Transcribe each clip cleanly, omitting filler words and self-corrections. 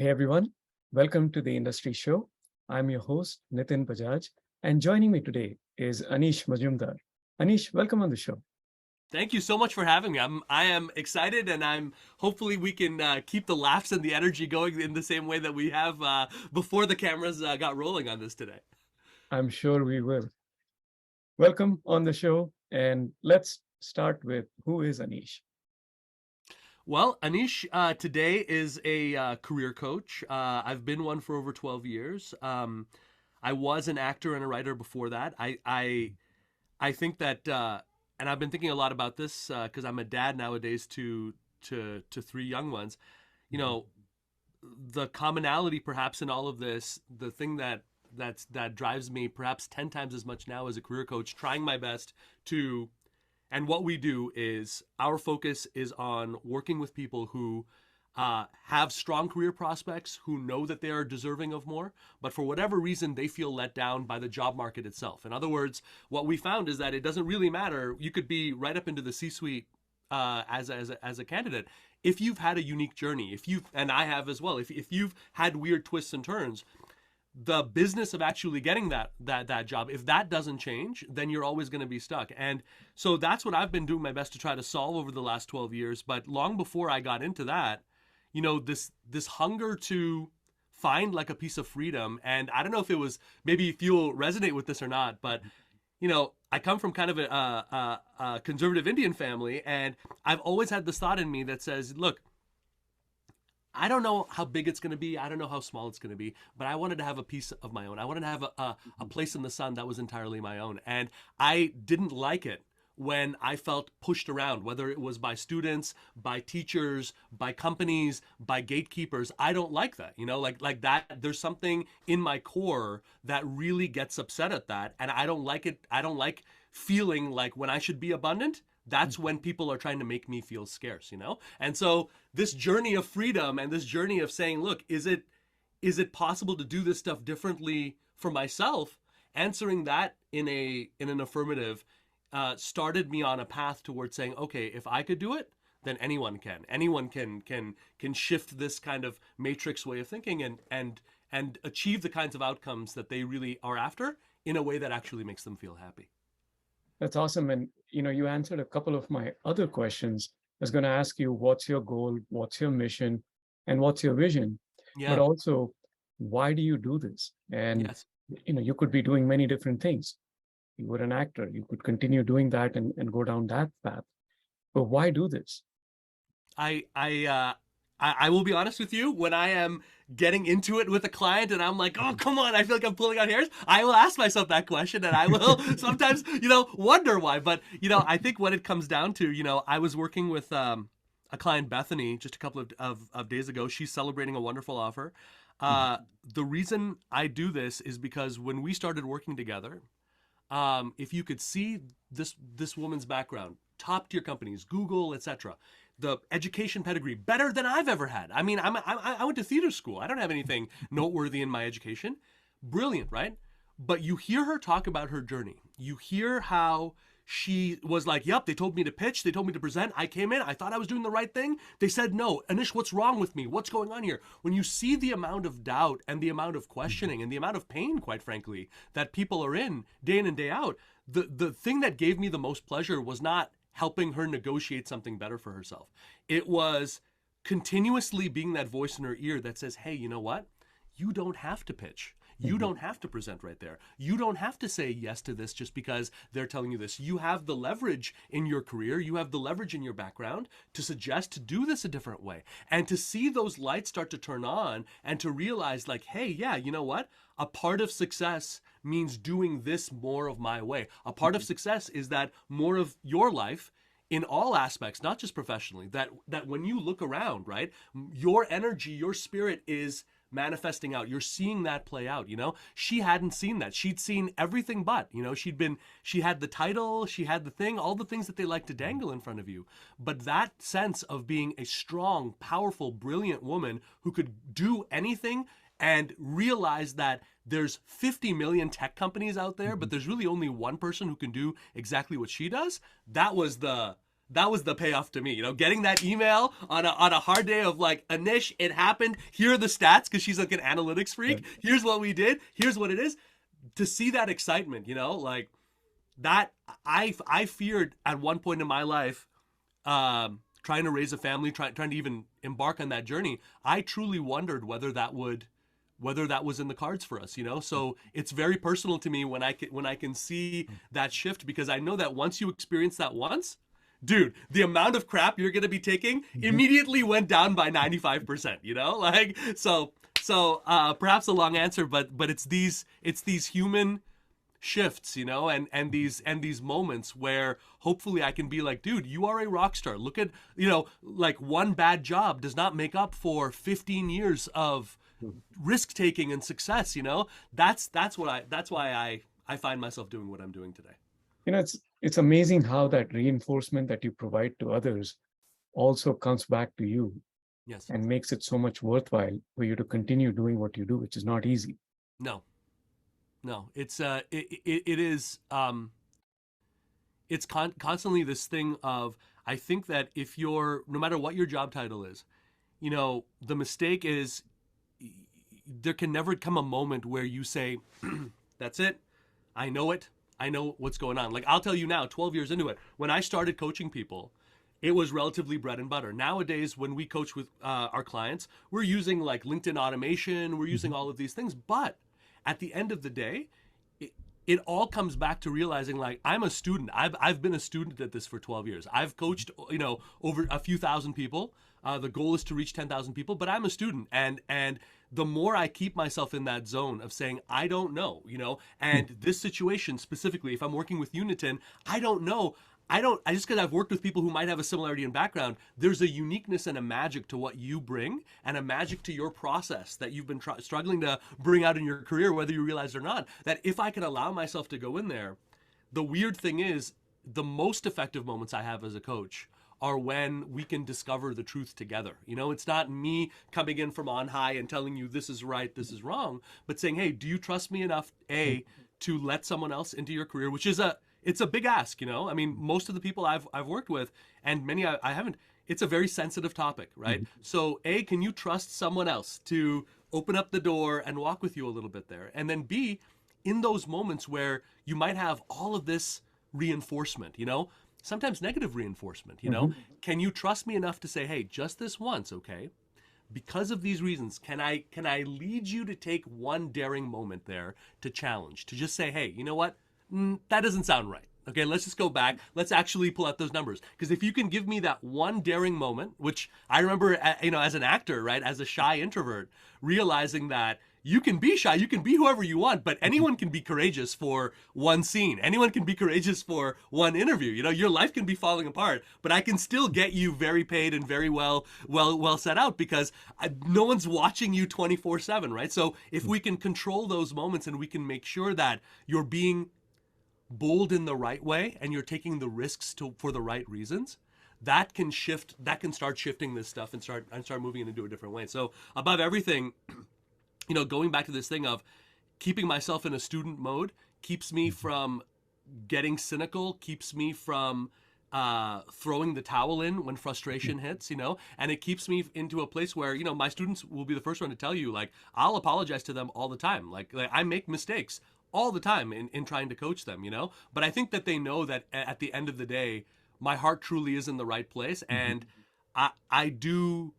Hey everyone, welcome to the Industry Show. I'm your host, Nitin Bajaj, and joining me today is Anish Majumdar. Anish, welcome on the show. Thank you so much for having me. I am excited, and I'm hopefully we can keep the laughs and the energy going in the same way that we have before the cameras got rolling on this today. I'm sure we will. Welcome on the show, and let's start with who is Anish? Well, Anish today is a career coach. I've been one for over 12 years. I was an actor and a writer before that. I think that, and I've been thinking a lot about this because I'm a dad nowadays to three young ones. You know, the commonality perhaps in all of this, the thing that drives me perhaps 10 times as much now as a career coach, trying my best to, and what we do is our focus is on working with people who have strong career prospects, who know that they are deserving of more, but for whatever reason they feel let down by the job market itself. In other words, what we found is that it doesn't really matter. You could be right up into the C-suite as a candidate. If you've had a unique journey, if you've, and I have as well, if you've had weird twists and turns, the business of actually getting that job, if that doesn't change, then you're always going to be stuck. And so that's what I've been doing my best to try to solve over the last 12 years. But long before I got into that, this hunger to find like a piece of freedom, and I don't know if it was, maybe if you'll resonate with this or not, but I come from kind of a conservative Indian family, and I've always had this thought in me that says, look, I don't know how big it's going to be. I don't know how small it's going to be, but I wanted to have a piece of my own. I wanted to have a place in the sun that was entirely my own. And I didn't like it when I felt pushed around, whether it was by students, by teachers, by companies, by gatekeepers. I don't like that, like that. There's something in my core that really gets upset at that. And I don't like it. I don't like feeling like when I should be abundant, that's when people are trying to make me feel scarce. And so this journey of freedom and this journey of saying, look, is it possible to do this stuff differently for myself? Answering that in an affirmative started me on a path towards saying, okay, if I could do it, then anyone can. Anyone can shift this kind of matrix way of thinking and achieve the kinds of outcomes that they really are after in a way that actually makes them feel happy. That's awesome. And you answered a couple of my other questions. I was going to ask you, what's your goal, what's your mission, and what's your vision? But Yeah. also, why do you do this? And Yes. you could be doing many different things. You were an actor, you could continue doing that and go down that path. But why do this? I I uh I will be honest with you, when I am getting into it with a client and I'm like, oh, come on, I feel like I'm pulling out hairs, I will ask myself that question and I will sometimes, wonder why. But, I think what it comes down to, I was working with a client, Bethany, just a couple of days ago. She's celebrating a wonderful offer. Mhm. The reason I do this is because when we started working together, if you could see this woman's background, top tier companies, Google, etc., the education pedigree better than I've ever had. I mean, I went to theater school. I don't have anything noteworthy in my education. Brilliant, right? But you hear her talk about her journey. You hear how she was like, yep, they told me to pitch. They told me to present. I came in. I thought I was doing the right thing. They said, no, Anish, what's wrong with me? What's going on here? When you see the amount of doubt and the amount of questioning and the amount of pain, quite frankly, that people are in and day out, the thing that gave me the most pleasure was not helping her negotiate something better for herself. It was continuously being that voice in her ear that says, hey, you know what? You don't have to pitch. You Mhm. don't have to present right there. You don't have to say yes to this just because they're telling you this. You have the leverage in your career. You have the leverage in your background to suggest to do this a different way and to see those lights start to turn on and to realize, like, hey, yeah, you know what? A part of success means doing this more of my way. A part of success is that more of your life in all aspects, not just professionally, that when you look around, right, your energy, your spirit is manifesting out. You're seeing that play out. She hadn't seen that. She'd seen everything but, she had the title, she had the thing, all the things that they like to dangle in front of you. But that sense of being a strong, powerful, brilliant woman who could do anything and realize that there's 50 million tech companies out there, but Mhm. there's really only one person who can do exactly what she does. That was that was the payoff to me. Getting that email on a hard day of like, Anish, it happened. Here are the stats, because she's like an analytics freak. Here's what we did. Here's what it is. To see that excitement, like that, I feared at one point in my life, trying to raise a family, trying to even embark on that journey. I truly wondered whether that was in the cards for us. So it's very personal to me when I can see that shift, because I know that once you experience that once, dude, the amount of crap you're going to be taking immediately went down by 95%, like, so perhaps a long answer, but it's these human shifts, and these moments where hopefully I can be like, dude, you are a rock star. Look at, like, one bad job does not make up for 15 years of risk taking and success. That's why I find myself doing what I'm doing today. It's amazing how that reinforcement that you provide to others also comes back to you. Yes. And makes it so much worthwhile for you to continue doing what you do, which is not easy. No, it's it is it's constantly this thing of, I think that if you're, no matter what your job title is, the mistake is, there can never come a moment where you say, that's it, I know it, I know what's going on. Like, I'll tell you now, 12 years into it, when I started coaching people, it was relatively bread and butter. Nowadays, when we coach with our clients, we're using like LinkedIn automation, we're using all of these things. But at the end of the day, it all comes back to realizing, like, I'm a student. I've been a student at this for 12 years. I've coached, over a few thousand people. The goal is to reach 10,000 people, but I'm a student. And the more I keep myself in that zone of saying, I don't know, and this situation specifically, if I'm working with Uniton, I don't know. I just because I've worked with people who might have a similarity in background, there's a uniqueness and a magic to what you bring, and a magic to your process that you've been struggling to bring out in your career, whether you realize it or not, that if I can allow myself to go in there, the weird thing is, the most effective moments I have as a coach are when we can discover the truth together. It's not me coming in from on high and telling you this is right, this is wrong, but saying, hey, do you trust me enough, A, to let someone else into your career, which is it's a big ask, I mean, most of the people I've worked with, and many I haven't, it's a very sensitive topic, right? So A, can you trust someone else to open up the door and walk with you a little bit there? And then B, in those moments where you might have all of this reinforcement, sometimes negative reinforcement, can you trust me enough to say, hey, just this once, okay? Because of these reasons, can I lead you to take one daring moment there to challenge, to just say, hey, you know what? That doesn't sound right. Okay, let's just go back. Let's actually pull out those numbers. Because if you can give me that one daring moment, which I remember, as an actor, right, as a shy introvert, realizing that you can be shy, you can be whoever you want, but anyone can be courageous for one scene. Anyone can be courageous for one interview. Your life can be falling apart, but I can still get you very paid and very well set out, because no one's watching you 24/7, right? So if we can control those moments, and we can make sure that you're being bold in the right way and you're taking the risks for the right reasons, that can start shifting this stuff and start moving it into a different way. So above everything, going back to this thing of keeping myself in a student mode keeps me from getting cynical, keeps me from throwing the towel in when frustration hits, and it keeps me into a place where, my students will be the first one to tell you, like, I'll apologize to them all the time. Like I make mistakes all the time in trying to coach them, but I think that they know that at the end of the day, my heart truly is in the right place. And I do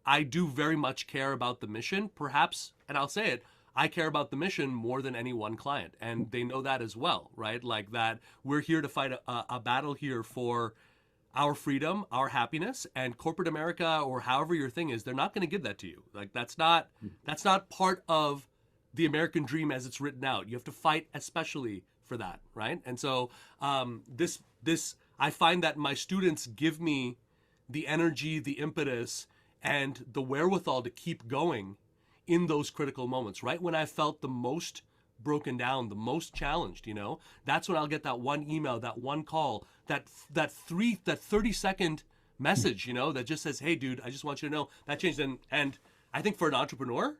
very much care about the mission, perhaps, and I'll say it, I care about the mission more than any one client, and they know that as well, right? Like, that we're here to fight a battle here for our freedom, our happiness, and corporate America, or however your thing is, they're not going to give that to you. Like, that's not part of the American dream as it's written out. You have to fight especially for that, right? And so this I find that my students give me the energy, the impetus, and the wherewithal to keep going in those critical moments, right when I felt the most broken down, the most challenged, that's when I'll get that one email, that one call, that 30-second message, that just says, hey, dude, I just want you to know that changed. And I think for an entrepreneur,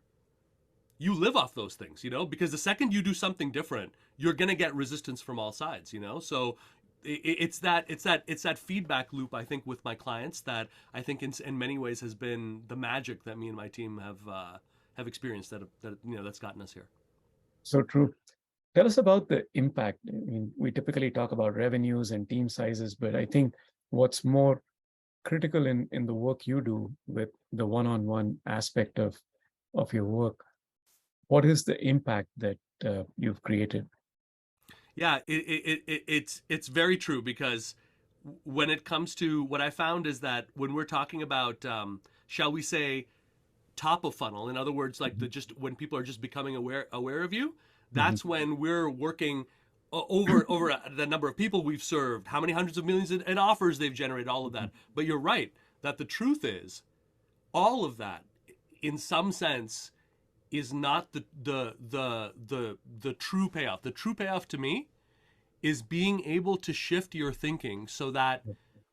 you live off those things, because the second you do something different, you're going to get resistance from all sides, So it's that feedback loop, I think, with my clients that I think in many ways has been the magic that me and my team have experienced that's gotten us here. So true. Tell us about the impact. I mean, we typically talk about revenues and team sizes, but I think what's more critical in the work you do with the one-on-one aspect of your work, what is the impact that you've created? Yeah, it's very true because when it comes to what I found is that when we're talking about, shall we say, top of funnel, in other words, like the Mhm. just when people are just becoming aware of you, Mhm. that's when we're working over the number of people we've served, how many hundreds of millions in offers they've generated, all of that. But you're right that the truth is all of that, in some sense, is not the true payoff. The true payoff to me is being able to shift your thinking so that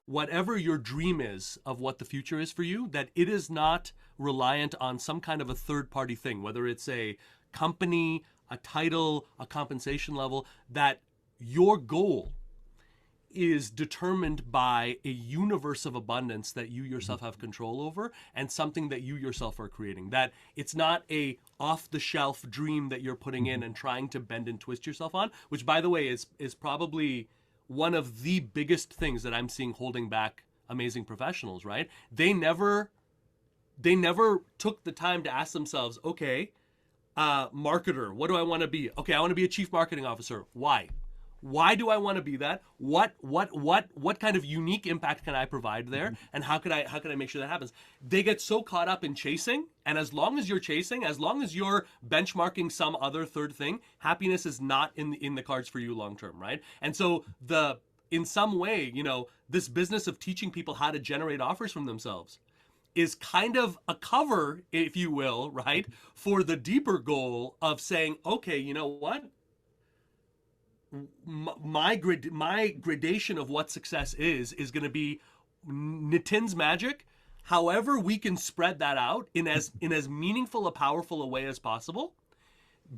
whatever your dream is of what the future is for you, that it is not reliant on some kind of a third party thing, whether it's a company, a title, a compensation level, that your goal is determined by a universe of abundance that you yourself have control over and something that you yourself are creating. That it's not a off the shelf dream that you're putting in Mhm. and trying to bend and twist yourself on, which by the way is probably one of the biggest things that I'm seeing holding back amazing professionals, right? They never took the time to ask themselves, okay, marketer, what do I want to be? Okay, I want to be a chief marketing officer. Why? Why do I want to be that? What kind of unique impact can I provide there? And how can I make sure that happens? They get so caught up in chasing, and as long as you're chasing, as long as you're benchmarking some other third thing, happiness is not in the cards for you long term, right? And so in some way, this business of teaching people how to generate offers from themselves is kind of a cover, if you will, right, for the deeper goal of saying, okay, you know what? My gradation of what success is going to be Nitin's magic. However, we can spread that out in as meaningful a powerful a way as possible,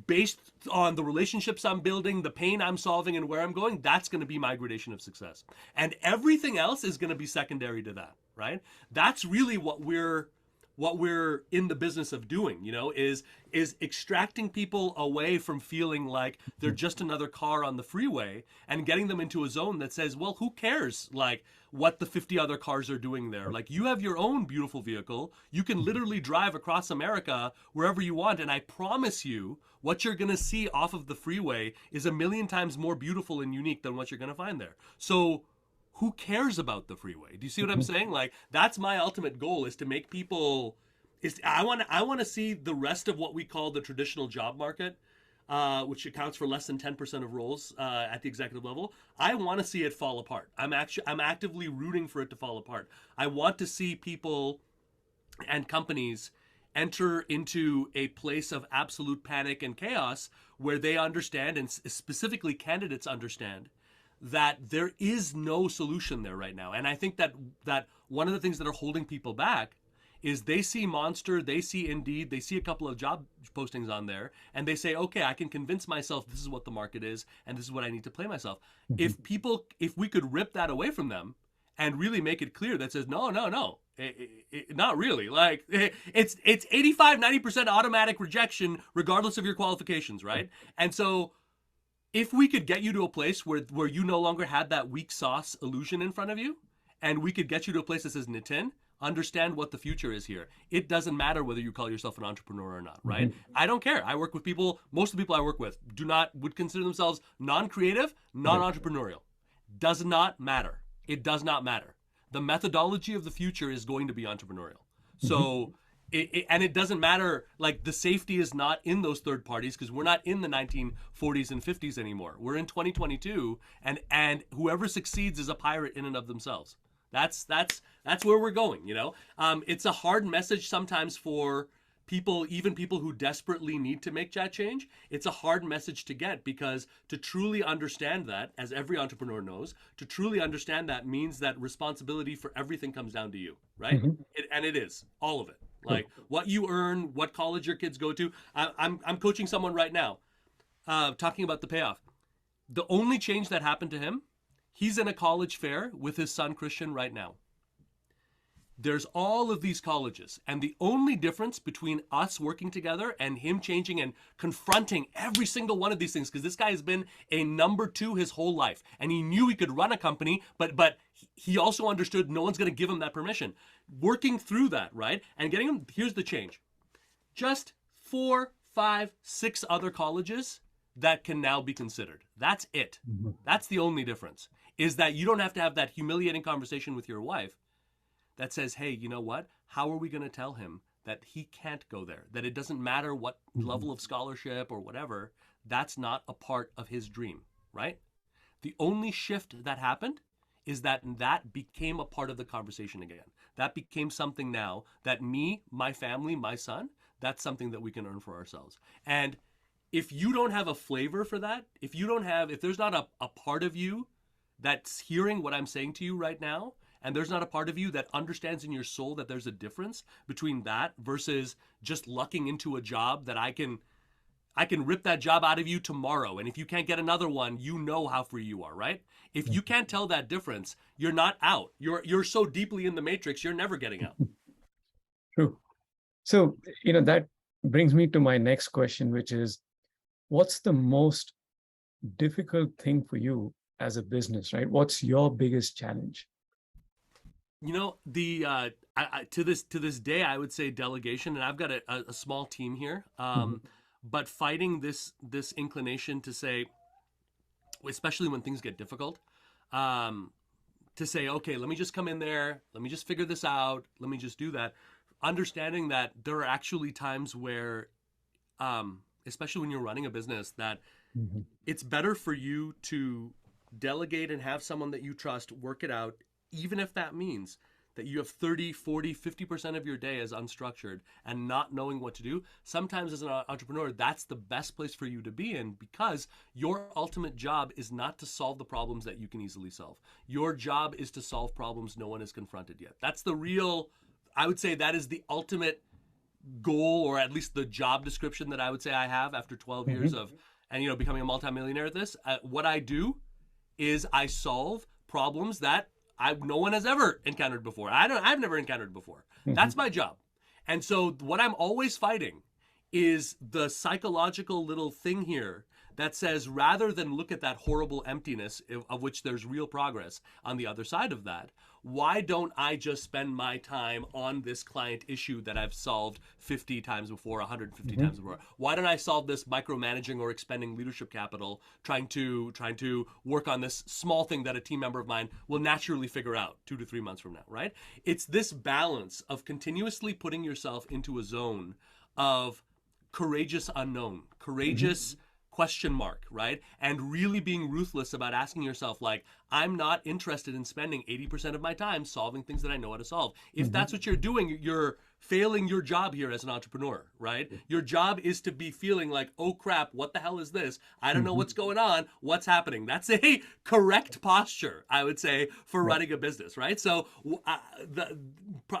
based on the relationships I'm building, the pain I'm solving, and where I'm going. That's going to be my gradation of success, and everything else is going to be secondary to that. Right? That's really what we're in the business of doing, is extracting people away from feeling like they're just another car on the freeway and getting them into a zone that says, well, who cares, like, what the 50 other cars are doing there? Like, you have your own beautiful vehicle. You can literally drive across America wherever you want, and I promise you what you're going to see off of the freeway is a million times more beautiful and unique than what you're going to find there. So who cares about the freeway? Do you see what I'm saying? Like, that's my ultimate goal, is to make people, is I want to see the rest of what we call the traditional job market, which accounts for less than 10% of roles at the executive level. I want to see it fall apart. I'm actively rooting for it to fall apart. I want to see people and companies enter into a place of absolute panic and chaos, where they understand, and specifically candidates understand, that there is no solution there right now. And I think that one of the things that are holding people back is they see Monster, they see Indeed, they see a couple of job postings on there, and they say, okay, I can convince myself this is what the market is, and this is what I need to play myself. Mhm. If we could rip that away from them and really make it clear that says, no, no, no, not really. Like, it's 85-90% automatic rejection regardless of your qualifications, right? And so if we could get you to a place where you no longer had that weak sauce illusion in front of you, and we could get you to a place that says, Nitin, understand what the future is here. It doesn't matter whether you call yourself an entrepreneur or not, right? Mhm. I don't care. I work with people, most of the people I work with would consider themselves non-creative, Right. non-entrepreneurial. Does not matter. It does not matter. The methodology of the future is going to be entrepreneurial. Mhm. So and it doesn't matter, like, the safety is not in those third parties, because we're not in the 1940s and 50s anymore. We're in 2022, and whoever succeeds is a pirate in and of themselves. That's where we're going. It's a hard message sometimes for people, even people who desperately need to make that change. It's a hard message to get, because to truly understand that, as every entrepreneur knows, to truly understand that means that responsibility for everything comes down to you, right? Mhm. And it is all of it. True. Like, what you earn, what college your kids go to. I'm coaching someone right now, talking about the payoff. The only change that happened to him He's in a college fair with his son Christian right now. There's all of these colleges, and the only difference between us working together and him changing and confronting every single one of these things, because this guy has been a number two his whole life, and he knew he could run a company, but he also understood no one's going to give him that permission. Working through that, right, and getting him, here's the change. Just 4, 5, 6 other colleges that can now be considered. That's it. That's the only difference, is that you don't have to have that humiliating conversation with your wife that says, hey, you know what? How are we going to tell him that he can't go there? That it doesn't matter what level of scholarship or whatever, that's not a part of his dream, right? The only shift that happened is that became a part of the conversation again. That became something now that me, my family, my son, that's something that we can earn for ourselves. And if you don't have a flavor for that, if there's not a part of you that's hearing what I'm saying to you right now, and there's not a part of you that understands in your soul that there's a difference between that versus just lucking into a job that I can rip that job out of you tomorrow. And if you can't get another one, you know how free you are, right? If you can't tell that difference, you're not out. You're so deeply in the matrix, you're never getting out. True. So, that brings me to my next question, which is, what's the most difficult thing for you as a business, right? What's your biggest challenge? To this day, I would say delegation, and I've got a small team here. But fighting this inclination to say, especially when things get difficult, to say, okay, let me just come in there, let me just figure this out, let me just do that. Understanding that there are actually times where, especially when you're running a business, that it's better for you to delegate and have someone that you trust work it out, even if that means that you have 30, 40, 50% of your day as unstructured and not knowing what to do. Sometimes as an entrepreneur, that's the best place for you to be in, because your ultimate job is not to solve the problems that you can easily solve. Your job is to solve problems no one has confronted yet. That's the real, I would say that is the ultimate goal, or at least the job description that I would say I have after 12 years of, and becoming a multimillionaire at this. What I do is I solve problems that no one has ever encountered before. I've never encountered before. That's my job. And so what I'm always fighting is the psychological little thing here that says, rather than look at that horrible emptiness of which there's real progress on the other side of that, why don't I just spend my time on this client issue that I've solved 50 times before, 150 times before? Why don't I solve this micromanaging or expending leadership capital, trying to work on this small thing that a team member of mine will naturally figure out 2 to 3 months from now, right? It's this balance of continuously putting yourself into a zone of courageous unknown, courageous question mark, right? And really being ruthless about asking yourself, like, I'm not interested in spending 80% of my time solving things that I know how to solve. If that's what you're doing, you're failing your job here as an entrepreneur, right? Your job is to be feeling like, oh crap, what the hell is this? I don't know what's going on. What's happening? That's a correct posture, I would say, for running a business, right? So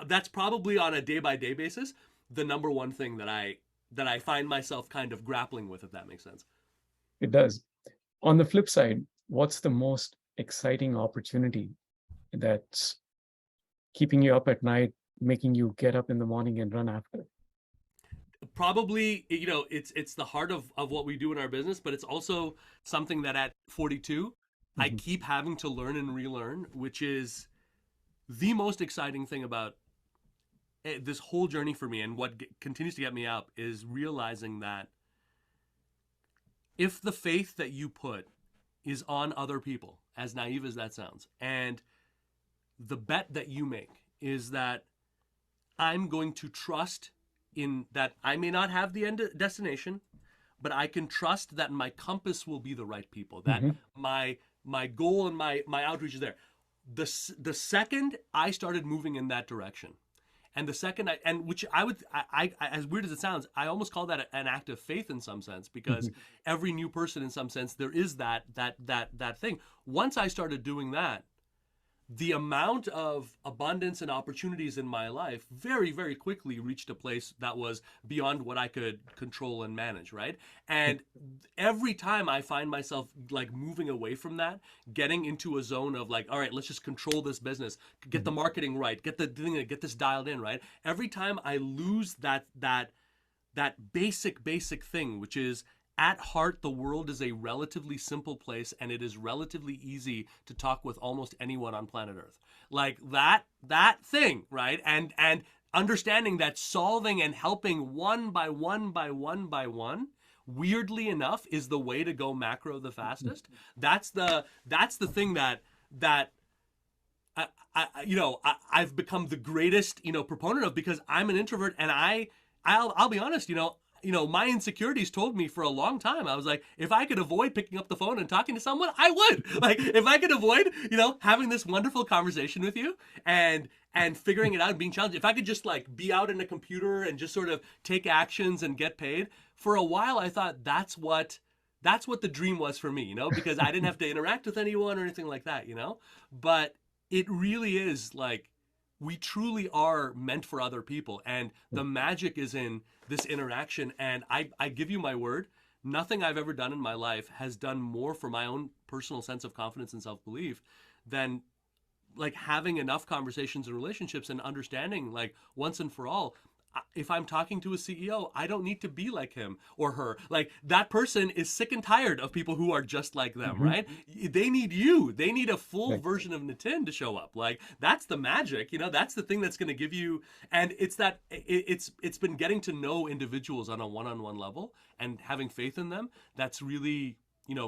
that's probably on a day-by-day basis the number one thing that I find myself kind of grappling with, if that makes sense. It does. On the flip side, what's the most exciting opportunity that's keeping you up at night, making you get up in the morning and run after? Probably, it's the heart of what we do in our business, but it's also something that at 42, I keep having to learn and relearn, which is the most exciting thing about this whole journey for me, and what continues to get me up, is realizing that if the faith that you put is on other people, as naive as that sounds, and the bet that you make is that I'm going to trust in that I may not have the end destination, but I can trust that my compass will be the right people, that my goal and my outreach is there. The second I started moving in that direction, and the second I as weird as it sounds, I almost call that an act of faith in some sense, because every new person, in some sense, there is that thing. Once I started doing that, the amount of abundance and opportunities in my life very, very quickly reached a place that was beyond what I could control and manage, right? And every time I find myself like moving away from that, getting into a zone of like, all right, let's just control this business, get the marketing right, get the thing, get this dialed in, right? Every time I lose that basic thing, which is at heart, the world is a relatively simple place, and it is relatively easy to talk with almost anyone on planet Earth. Like that thing, right? And understanding that solving and helping one by one by one by one, weirdly enough, is the way to go macro the fastest. That's the thing that I've become the greatest proponent of, because I'm an introvert, and I'll be honest, my insecurities told me for a long time. I was like, if I could avoid picking up the phone and talking to someone, I would. Like, if I could avoid, having this wonderful conversation with you and figuring it out and being challenged, if I could just like be out in a computer and just sort of take actions and get paid. For a while, I thought that's what the dream was for me, because I didn't have to interact with anyone or anything like that, But it really is like, we truly are meant for other people, and the magic is in this interaction. And I give you my word, nothing I've ever done in my life has done more for my own personal sense of confidence and self-belief than like having enough conversations and relationships and understanding, like, once and for all, if I'm talking to a CEO, I don't need to be like him or her. Like, that person is sick and tired of people who are just like them, right? They need you. They need a full version of Nitin to show up. Like, that's the magic, that's the thing that's going to give you. And it's that it's been getting to know individuals on a one-on-one level and having faith in them that's really,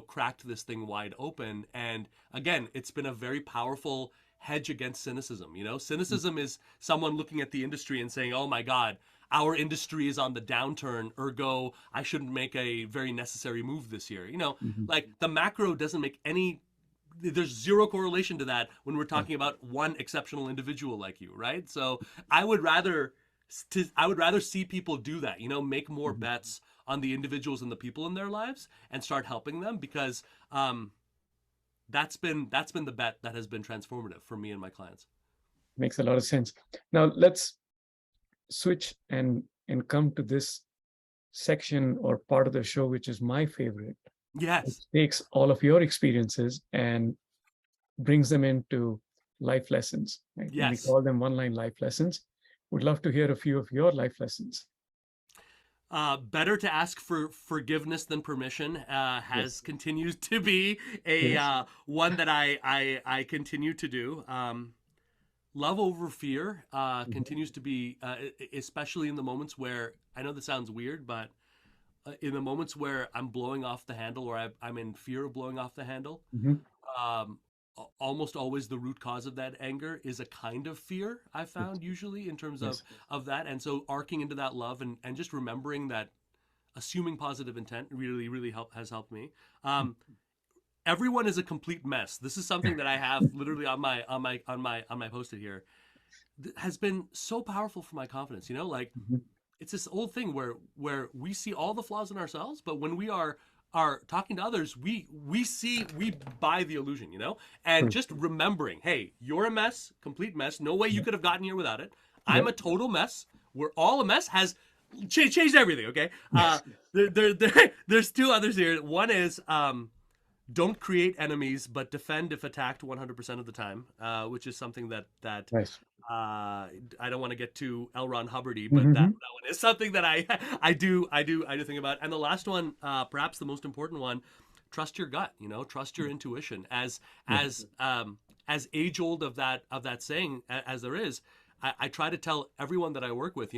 cracked this thing wide open. And again, it's been a very powerful hedge against cynicism. Cynicism is someone looking at the industry and saying, oh my God, our industry is on the downturn, ergo I shouldn't make a very necessary move this year. Like, the macro doesn't make there's zero correlation to that when we're talking about one exceptional individual like you, right? So I would rather see people do that, make more bets on the individuals and the people in their lives and start helping them, because that's been the bet that has been transformative for me and my clients. Makes a lot of sense. Now let's switch and come to this section or part of the show, which is my favorite. Yes. It takes all of your experiences and brings them into life lessons. Right? Yes. We call them one-line life lessons. Would love to hear a few of your life lessons. Better to ask for forgiveness than permission continues to be a one that I continue to do. Love over fear continues to be, especially in the moments where, I know this sounds weird, but in the moments where I'm blowing off the handle, or I'm in fear of blowing off the handle, almost always the root cause of that anger is a kind of fear, I found, usually, in terms of that. And so arcing into that love and just remembering that assuming positive intent really, really has helped me. Everyone is a complete mess. This is something that I have literally on my post-it here. Has been so powerful for my confidence, it's this old thing where we see all the flaws in ourselves, but when we are talking to others, we buy the illusion, and just remembering, hey, you're a mess, complete mess. No way you could have gotten here without it. I'm a total mess. We're all a mess. Has changed everything. Okay. There's two others here. One is, don't create enemies, but defend if attacked 100% of the time, which is something that Nice. I don't want to get too L. Ron Hubbardy, but that one is something that I do think about. And the last one, perhaps the most important one, trust your gut. Trust your intuition. As age old of that saying as there is, I try to tell everyone that I work with,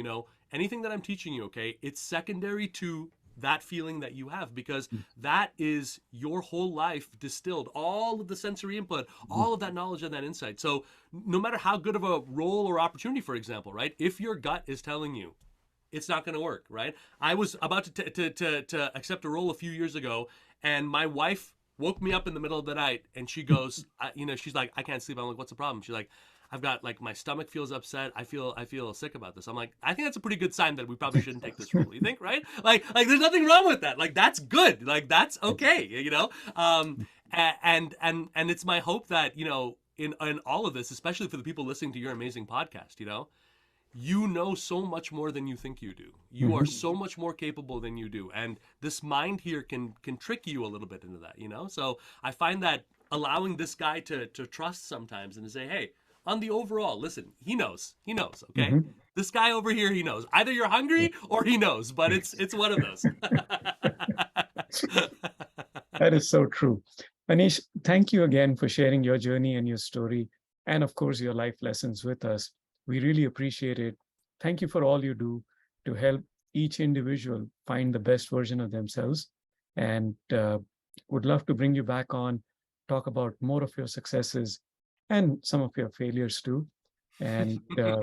anything that I'm teaching you, okay, it's secondary to that feeling that you have, because that is your whole life distilled, all of the sensory input, all of that knowledge and that insight. So no matter how good of a role or opportunity, for example, right, if your gut is telling you it's not going to work, right? I was about to accept a role a few years ago, and my wife woke me up in the middle of the night, and she goes, she's like, I can't sleep. I'm like, what's the problem? She's like, I've got, like, my stomach feels upset. I feel sick about this. I'm like, I think that's a pretty good sign that we probably shouldn't take this role. You think, right? Like there's nothing wrong with that. Like, that's good. Like, that's okay. And it's my hope that, in all of this, especially for the people listening to your amazing podcast, you know so much more than you think you do. You are Mhm. so much more capable than you do, and this mind here can trick you a little bit into that. So I find that allowing this guy to trust sometimes and to say, hey, on the overall, listen, he knows, okay. Mhm. This guy over here, he knows. Either you're hungry or he knows, but it's one of those. That is so true. Anish, thank you again for sharing your journey and your story, and of course, your life lessons with us. We really appreciate it. Thank you for all you do to help each individual find the best version of themselves. And would love to bring you back on, talk about more of your successes and some of your failures too. And you know,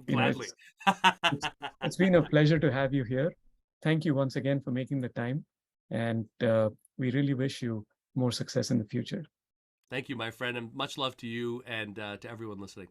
Gladly. it's it's been a pleasure to have you here. Thank you once again for making the time, and we really wish you more success in the future. Thank you, my friend, and much love to you and to everyone listening.